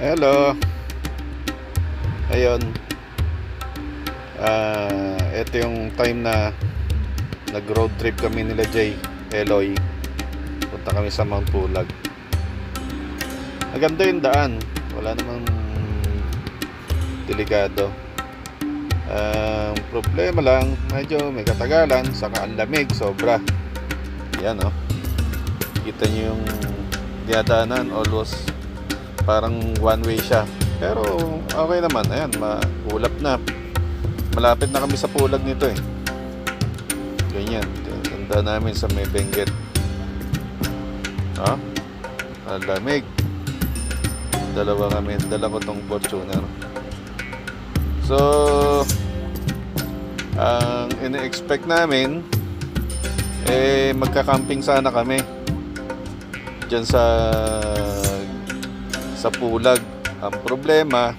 Hello. Ayun. Ito yung time na nag-road trip kami nila Jay, Eloy. Punta kami sa Mount Pulag. Maganda yung daan. Wala namang delikado. Problema lang, medyo may katagalan, saka ang lamig, sobra. Yan oh. Kita nyo yung dinadaanan, almost parang one way siya. Pero okay naman, ayan, maulap na. Malapit na kami sa Pulag nito eh. Ganyan, tanda namin sa may Benguet. Ang lamig. Dala ko tong Fortuner. So ang ina-expect namin magka-camping sana kami diyan sa Pulag. Ang problema,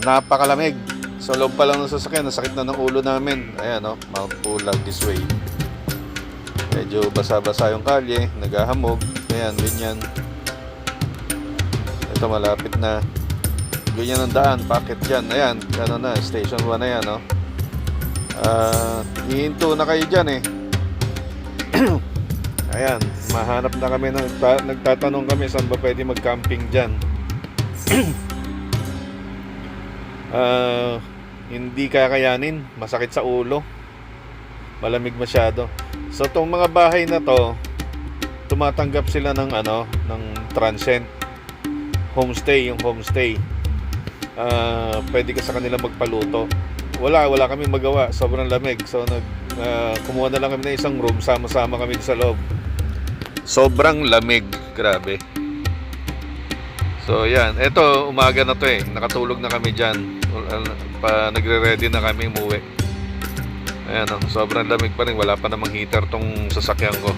napakalamig. Sa loob pa lang ng sasakyan, nasakit na ng ulo namin. Ayan o, Mount Pulag this way. Medyo basa-basa yung kalye, naghahamog. Ayan, ganyan. Ito malapit na. Ganyan ang daan, packet dyan. Ayan, ano na, station 1 na yan o. Hihinto na kayo dyan eh. Ayan, mahanap na kami, nagtatanong kami saan ba pwede mag-camping dyan. Hindi kakayanin, masakit sa ulo, malamig masyado. So tong mga bahay na to, tumatanggap sila ng ng transient homestay, yung homestay. Pwede ka sa kanila magpaluto. Wala kami magawa, sobrang lamig. So kumuha na lang kami ng isang room, sama-sama kami sa loob. Sobrang lamig, grabe. So yan, eto umaga na to eh. Nakatulog na kami dyan. Nagre-ready na kami umuwi. Ayan o, sobrang lamig pa rin. Wala pa namang heater tong sasakyan ko.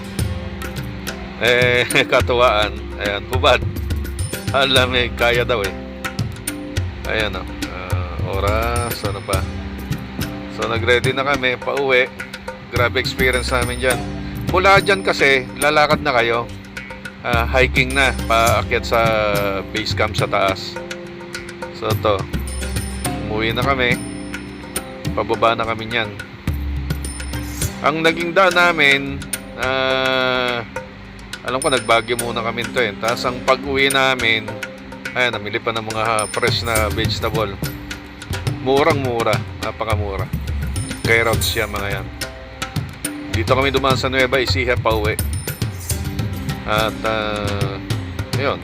Katuwaan. Ayan, hubad. Ang lamig, kaya daw eh. Ayan o, oras, ano pa. So nag-ready na kami, pauwi. Grabe experience namin dyan. Mula dyan kasi, lalakad na kayo. Hiking na, paakyat sa base camp sa taas. So to, umuwi na kami, pababa na kami niyan. Ang naging daan namin, alam ko nagbagyo muna kami to eh. Tapos ang pag-uwi namin, ayan, namili pa ng mga fresh na vegetable. Murang-mura, napakamura. Carrots yan, mga yan. Dito kami dumaan sa Nueva Ecija pa uwi. At ayun,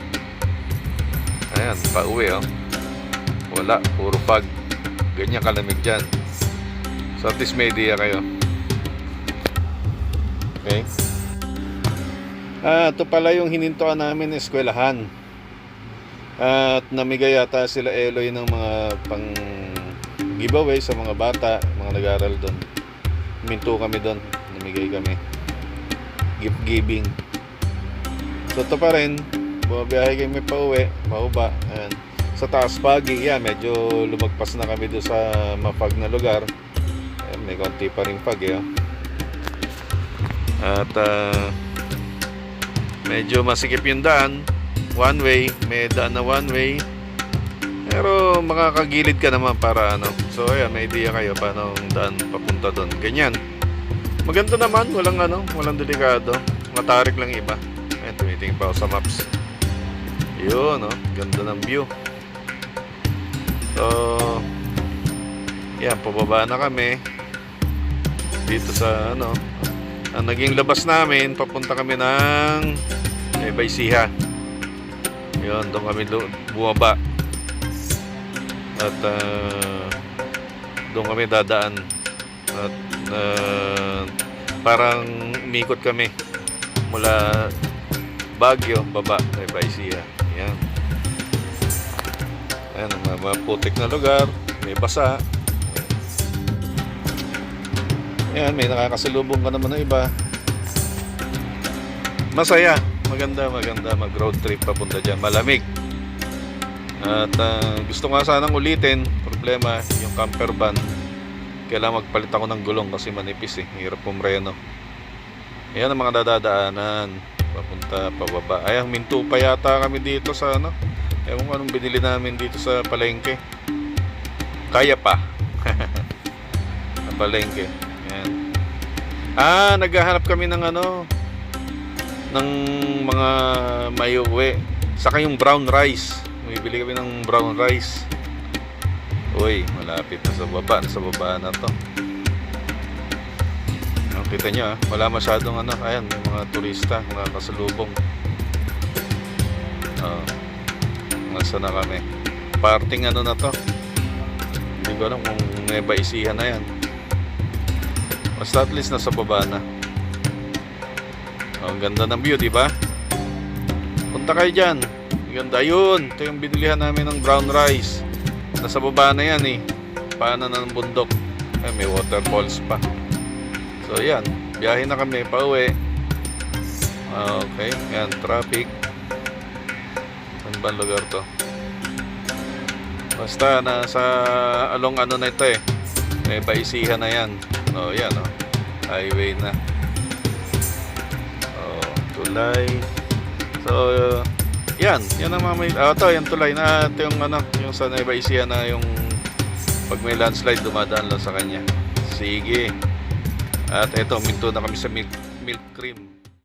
ayan, pauwi oh. Wala, puro fog. Ganyan kalamig dyan. So at least may idea kayo. Okay. Ito pala yung hinintuan namin, eskwelahan. At namigay yata sila Eloy ng mga pang giveaway sa mga bata, mga nag-aaral doon. Huminto kami doon, namigay kami. Gift giving. So ito pa rin, bumabiyahe kami pa uwi, mauba. Ayan. Sa taas pagi, yan, medyo lumagpas na kami doon sa mapag na lugar. Ayan, may konti pa rin pag eh. At medyo masikip yung daan, one way, may daan na one way. Pero makakagilid ka naman para ano. So ayan, may idea kayo paano ang daan papunta doon. Ganyan. Maganda naman, walang delikado. Matarik lang iba. Tumitingin pa ako sa maps. Yun, no? Ganda ng view. So, yan, pababa na kami. Dito sa, ang naging labas namin, papunta kami ng Nueva Ecija. Yun, doon kami bumaba. At, doon kami dadaan. At, parang umikot kami mula Baguio, baba, Nueva Ecija. Ayan. Ayan, ang mga putik na lugar. May basa. Ayan, may nakakasalubong ka naman ng iba. Masaya. Maganda mag-road trip papunta dyan. Malamig. At gusto nga sanang ulitin. Problema, yung camper van. Kailangan magpalit ako ng gulong kasi manipis eh. Hirap pumreno. Ayan ang mga dadadaanan. Papunta pababa. Ay, minto pa yata kami dito sa Ewan ko anong binili namin dito sa palengke. Kaya pa. Sa palengke. Yan. Naghahanap kami ng ng mga may-uwi. Saka yung brown rice. Bibili kami ng brown rice. Uy, malapit na sa baba. Nasa baba na to. Kita nyo wala masyadong ayan, may mga turista, mga kasalubong. Nasa na kami. Parting na to. Hindi ko alam kung Nueva Ecija na yan. Basta at least nasa baba na. Ang ganda ng view, di ba? Punta kayo dyan. Ang ganda yun. Ito yung binilihan namin ng brown rice. Nasa baba na yan eh. Paanan na ng bundok. May waterfalls pa. So yan, biyahe na kami pauwi. Okay, yan, traffic. Saan ba lugar to? Basta nasa along na ito eh. May Baisihan na yan. Yan highway na. Tulay. So yan ang ito yung tulay na ito yung sa Nueva Ecija na yung pag may landslide dumadaan lang sa kanya. Sige. At eto, minto na kami sa milk cream.